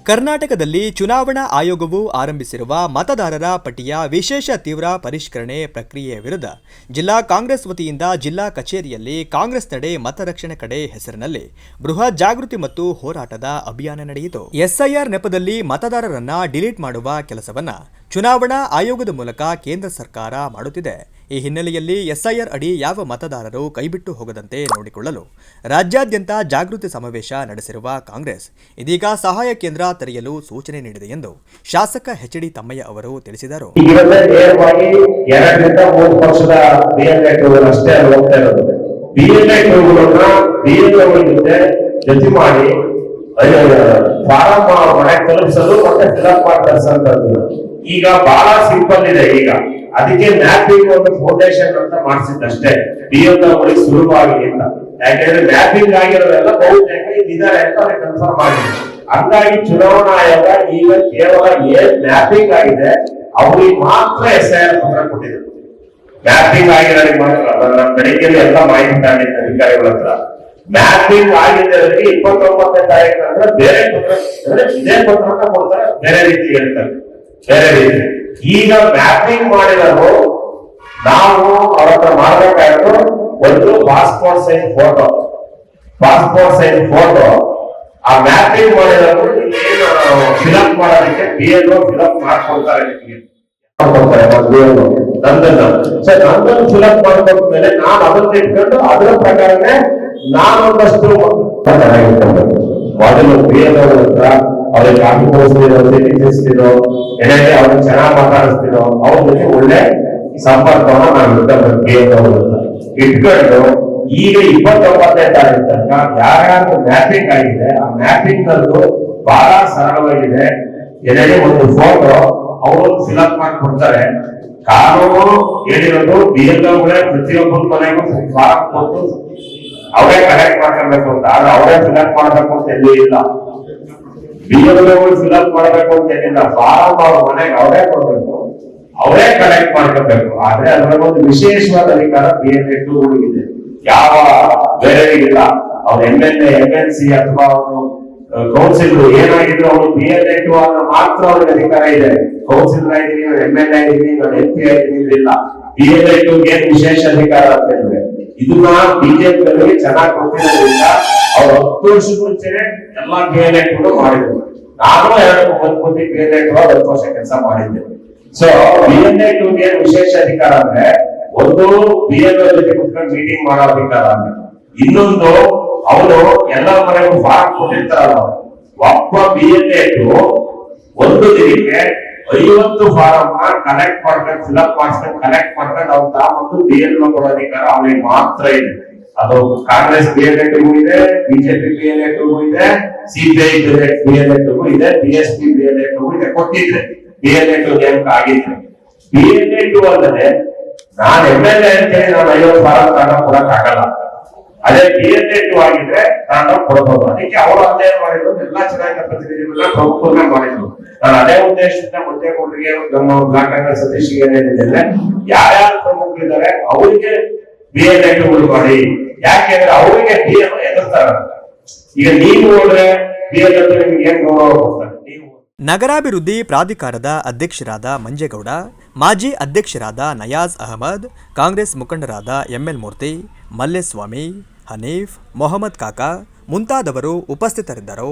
ಕರ್ನಾಟಕದಲ್ಲಿ ಚುನಾವಣಾ ಆಯೋಗವು ಆರಂಭಿಸಿರುವ ಮತದಾರರ ಪಟ್ಟಿಯ ವಿಶೇಷ ತೀವ್ರ ಪರಿಷ್ಕರಣೆ ಪ್ರಕ್ರಿಯೆಯ ವಿರುದ್ಧ ಜಿಲ್ಲಾ ಕಾಂಗ್ರೆಸ್ ವತಿಯಿಂದ ಜಿಲ್ಲಾ ಕಚೇರಿಯಲ್ಲಿ ಕಾಂಗ್ರೆಸ್ ನಡೆ ಮತರಕ್ಷಣೆ ಕಡೆ ಹೆಸರಿನಲ್ಲಿ ಬೃಹತ್ ಜಾಗೃತಿ ಮತ್ತು ಹೋರಾಟದ ಅಭಿಯಾನ ನಡೆಯಿತು. ಎಸ್ಐಆರ್ ನೆಪದಲ್ಲಿ ಮತದಾರರನ್ನ ಡಿಲೀಟ್ ಮಾಡುವ ಕೆಲಸವನ್ನ ಚುನಾವಣಾ ಆಯೋಗದ ಮೂಲಕ ಕೇಂದ್ರ ಸರ್ಕಾರ ಮಾಡುತ್ತಿದೆ. ಈ ಹಿನ್ನೆಲೆಯಲ್ಲಿ ಎಸ್ಐಆರ್ ಅಡಿ ಯಾವ ಮತದಾರರು ಕೈಬಿಟ್ಟು ಹೋಗದಂತೆ ನೋಡಿಕೊಳ್ಳಲು ರಾಜ್ಯಾದ್ಯಂತ ಜಾಗೃತಿ ಸಮಾವೇಶ ನಡೆಸಿರುವ ಕಾಂಗ್ರೆಸ್ ಇದೀಗ ಸಹಾಯ ಕೇಂದ್ರ ತೆರೆಯಲು ಸೂಚನೆ ನೀಡಿದೆ ಎಂದು ಶಾಸಕ ಎಚ್.ಡಿ. ತಮ್ಮಯ್ಯ ಅವರು ತಿಳಿಸಿದರು. ಈಗ ಬಹಳ ಸಿಂಪಲ್ ಇದೆ. ಈಗ ಅದಕ್ಕೆ ಮ್ಯಾಪಿಂಗ್ ಒಂದು ಫೌಂಡೇಶನ್ ಅಂತ ಮಾಡಿಸಿದ್ದಷ್ಟೇ ಬಿಎಲ್ಒಗಳಿಗೆ ಸುಲಭವಾಗಿ ಅಂತ. ಯಾಕೆಂದ್ರೆ ಮ್ಯಾಪಿಂಗ್ ಆಗಿರೋದೆಲ್ಲ ಬಹುತೇಕ ಇದ್ದಾರೆ ಅಂತ ಅವ್ರಿಗೆ ಕನ್ಫರ್ಮ್ ಆಗಿದೆ. ಹಂಗಾಗಿ ಚುನಾವಣಾ ಆಯೋಗ ಈಗ ಕೇವಲ ಏನ್ ಮ್ಯಾಪಿಂಗ್ ಆಗಿದೆ ಅವ್ರಿಗೆ ಮಾತ್ರ ಎಸ್ಐಆರ್ ಪತ್ರ ಕೊಟ್ಟಿದೆ. ಮ್ಯಾಪಿಂಗ್ ಆಗಿರೋರಿಗೆ ಮಾತ್ರ. ನನ್ನ ಬೆಳಿಗ್ಗೆ ಎಲ್ಲ ಮಾಹಿತಿ ತಗೊಂಡಿದ್ದೆ ಅಧಿಕಾರಿಗಳ ಹತ್ರ. ಮ್ಯಾಪಿಂಗ್ ಆಗಿದ್ದವರಿಗೆ 29ನೇ ತಾರೀಕು ಅಂದ್ರೆ ಬೇರೆ ಪತ್ರ, ಅಂದ್ರೆ ಇದೇ ಪತ್ರ ಕೊಡ್ತಾರೆ, ಬೇರೆ ರೀತಿ ಹೇಳ್ತಾರೆ, ಬೇರೆ ರೀತಿ. ಈಗ ಮ್ಯಾಪಿಂಗ್ ಮಾಡಿದರು ನಾವು ಅವ್ರ ಹತ್ರ ಮಾಡಬೇಕಾದ್ರು ಒಂದು ಪಾಸ್ಪೋರ್ಟ್ ಸೈಜ್ ಫೋಟೋ, ಆ ಮ್ಯಾಪಿಂಗ್ ಮಾಡಿದವರು ಏನು ಫಿಲಪ್ ಮಾಡೋದಕ್ಕೆ ಬಿಎಲ್ಒ ಫಿಲಪ್ ಮಾಡ್ಕೊಡ್ತಾರೆ. ನಂದನ್ನು ಫಿಲಪ್ ಮಾಡ್ಕೊಂಡ್ಮೇಲೆ ನಾನು ಅದನ್ನ ಇಟ್ಕೊಂಡು ಅದರ ಪ್ರಕಾರನೇ ನಾನೊಂದಷ್ಟು ಮೊದಲು ಬಿಎಲ್ಒ ಹತ್ರ ಅವ್ರಿಗೆ ಕಾಫಿ ಕೊಡಿಸ್ತಿರೋ, ತಿಳಿಸ್ತಿರೋ, ಏನಾದ್ರೆ ಅವ್ರಿಗೆ ಚೆನ್ನಾಗಿ ಮಾತಾಡಿಸ್ತಿರೋ, ಅವ್ರ ಜೊತೆ ಒಳ್ಳೆ ಸಂಪರ್ಕವನ್ನ ನಾವು ಇಟ್ಕೊಂಡು ಈಗ 29ನೇ ತಾರೀಕು ತನಕ ಯಾರ್ಯಾರು ಮ್ಯಾಪಿಂಗ್ ಆಗಿದೆ ಆ ಮ್ಯಾಪಿಂಗ್ ನಲ್ಲೂ ಬಹಳ ಸರಳವಾಗಿದೆ. ಏನಾದ್ರೆ ಒಂದು ಫೋಟೋ ಅವರು ಫಿಲಪ್ ಮಾಡಿ ಕೊಡ್ತಾರೆ. ಕಾನೂನು ಹೇಳಿರೋದು ಬಿಎಲ್ಒಗಳೇ ಪ್ರತಿಯೊಬ್ಬರ ಮನೆಗೂ ಫಾರಂ ಕೊಟ್ಟು ಅವರೇ ಕಲೆಕ್ಟ್ ಮಾಡ್ಕೊಳ್ಬೇಕು ಅಂತ. ಆದ್ರೆ ಅವರೇ ಫಿಲಪ್ ಮಾಡ್ಬೇಕು ಅಂತ ಎಲ್ಲೂ ಇಲ್ಲ. ಬಿಎಲ್ಒಗಳು ಫಿಲಪ್ ಮಾಡ್ಬೇಕು ಅಂತ ಏನಿಲ್ಲ. ಫಾರಂ ಅವ್ರ ಮನೆಗೆ ಅವರೇ ಕೊಡ್ಬೇಕು, ಅವರೇ ಕಲೆಕ್ಟ್ ಮಾಡ್ಕೋಬೇಕು. ಆದ್ರೆ ಅದರ ಒಂದು ವಿಶೇಷವಾದ ಅಧಿಕಾರ ಬಿಎಲ್ಒಗಳಿಗಿದೆ, ಯಾವ ಬೇರೆಯವರಿಗಿಲ್ಲ. ಅವ್ರ MLA, MLC ಅಥವಾ ಅವನು ಕೌನ್ಸಿಲರ್ ಏನಾಗಿದ್ರು ಅವರು ಬಿಎಲ್ಒ ಮಾತ್ರ ಅವ್ರಿಗೆ ಅಧಿಕಾರ ಇದೆ. ಕೌನ್ಸಿಲರ್ ಆಗಿದೀನಿ, MLA ಆಗಿದೀನಿ, MP ಆಗಿದೀನಿ ಇಲ್ಲ. ಬಿಎಲ್ಒಗೆ ಏನ್ ವಿಶೇಷ ಅಧಿಕಾರ ಅಂತ ಹೇಳಿದ್ರೆ ಇದನ್ನ ಬಿಜೆಪಿ ಚೆನ್ನಾಗಿ ಗೊತ್ತಿರೋದ್ರಿಂದ ಅವ್ರು 10 ವರ್ಷದ ಮುಂಚೆನೆ ಎಲ್ಲಾ ಬಿಎಲ್ಒಗಳು ಮಾಡಿದ್ರು. ನಾನು 2 ಬಿಎಲ್ಒ 10 ವರ್ಷ ಕೆಲಸ ಮಾಡಿದ್ದೆ. ಸೊ ಬಿಎಲ್ಒಗೆ ವಿಶೇಷ ಅಧಿಕಾರ ಅಂದ್ರೆ ಒಂದು ಬಿಎಲ್ಒ ಜೊತೆ ಕುತ್ಕೊಂಡು ಮೀಟಿಂಗ್ ಮಾಡೋ ಅಧಿಕಾರ ಅಂದ್ರೆ, ಇನ್ನೊಂದು ಅವರು ಎಲ್ಲರ ಮನೆಗೂ ಫಾರಂ ಕೊಟ್ಟಿರ್ತಾರಲ್ಲ, ಒಬ್ಬ ಬಿಎಲ್ಒ ಒಂದು ದಿನಕ್ಕೆ 50 ಫಾರಂ ಕಲೆಕ್ಟ್ ಮಾಡ್ಕೊಂಡು ಫಿಲಪ್ ಮಾಡ್ಕೊಂಡು ಕಲೆಕ್ಟ್ ಮಾಡ್ಕೊಂಡು ಅವ್ರು ತಾಮಂದು ಬಿಎಲ್ಒ ಕೊಡೋ ಅಧಿಕಾರ ಅವನಿಗೆ ಮಾತ್ರ ಇದೆ. ಅದು ಕಾಂಗ್ರೆಸ್ ಬಿಎಲ್ಒಗೂ ಇದೆ, ಬಿಜೆಪಿ ಬಿಎಲ್ಒಗೂ ಇದೆ, ಸಿಪಿಐ ಬಿಎಲ್ಒಗೂ ಇದೆ, ಬಿಎಸ್ಪಿ ಬಿಎಲ್ಒಗೂ ಇದೆ. ಕೊಟ್ಟಿದ್ರೆ ಬಿಎಲ್ಒ ನೇಮಕ ಆಗಿದ್ರೆ ಬಿಎಲ್ಒ ಅಲ್ಲದೆ ನಾನು MLA ಅಂತೇಳಿ ನಾನು 50 ಫಾರಂ ತಗೊಂಡು ಕೊಡಕ್ ಆಗಲ್ಲ. ಅದೇ ಬಿಎಲ್ಒ ಆಗಿದ್ರೆ ನಾನು ಕೊಡಬಹುದು. ಅದಕ್ಕೆ ಅವರು ಅಧ್ಯಯನ ಮಾಡಿದ್ರು, ಎಲ್ಲಾ ಚುನಾಯಿತ ಪ್ರತಿನಿಧಿಗಳನ್ನ ಪ್ರಮುಖರನ್ನ ಮಾಡಿದ್ರು. ನಾನು ಅದೇ ಉದ್ದೇಶದಿಂದ ಮುದ್ದೇಗೌಡರಿಗೆ ನಮ್ಮ ಬ್ಲಾಕ್ ಕಾಂಗ್ರೆಸ್ ಸದಸ್ಯರಿಗೆ ಏನಿದೆ, ಯಾರ್ಯಾರು ಪ್ರಮುಖರಿದ್ದಾರೆ ಅವರಿಗೆ ಬಿಎಲ್ಒಗಳು ಮಾಡಿ. ಯಾಕೆಂದ್ರೆ ಅವರಿಗೆ ಬಿಎಲ್ಒ ಎದುರ್ತಾರೆ. ಈಗ ನೀವು ನೋಡ್ರೆ ಬಿಎಲ್ಒ ನಿಮ್ಗೆ ಏನ್ ಗೌರವ ಕೊಡ್ತಾರೆ. ನಗರಾಭಿವೃದ್ಧಿ ಪ್ರಾಧಿಕಾರದ ಅಧ್ಯಕ್ಷರಾದ ಮಂಜೇಗೌಡ, ಮಾಜಿ ಅಧ್ಯಕ್ಷರಾದ ನಯಾಜ್ ಅಹಮದ್, ಕಾಂಗ್ರೆಸ್ ಮುಖಂಡರಾದ ML ಮೂರ್ತಿ, ಮಲ್ಲೇಸ್ವಾಮಿ, ಹನೀಫ್, ಮೊಹಮ್ಮದ್ ಕಾಕಾ ಮುಂತಾದವರು ಉಪಸ್ಥಿತರಿದ್ದರು.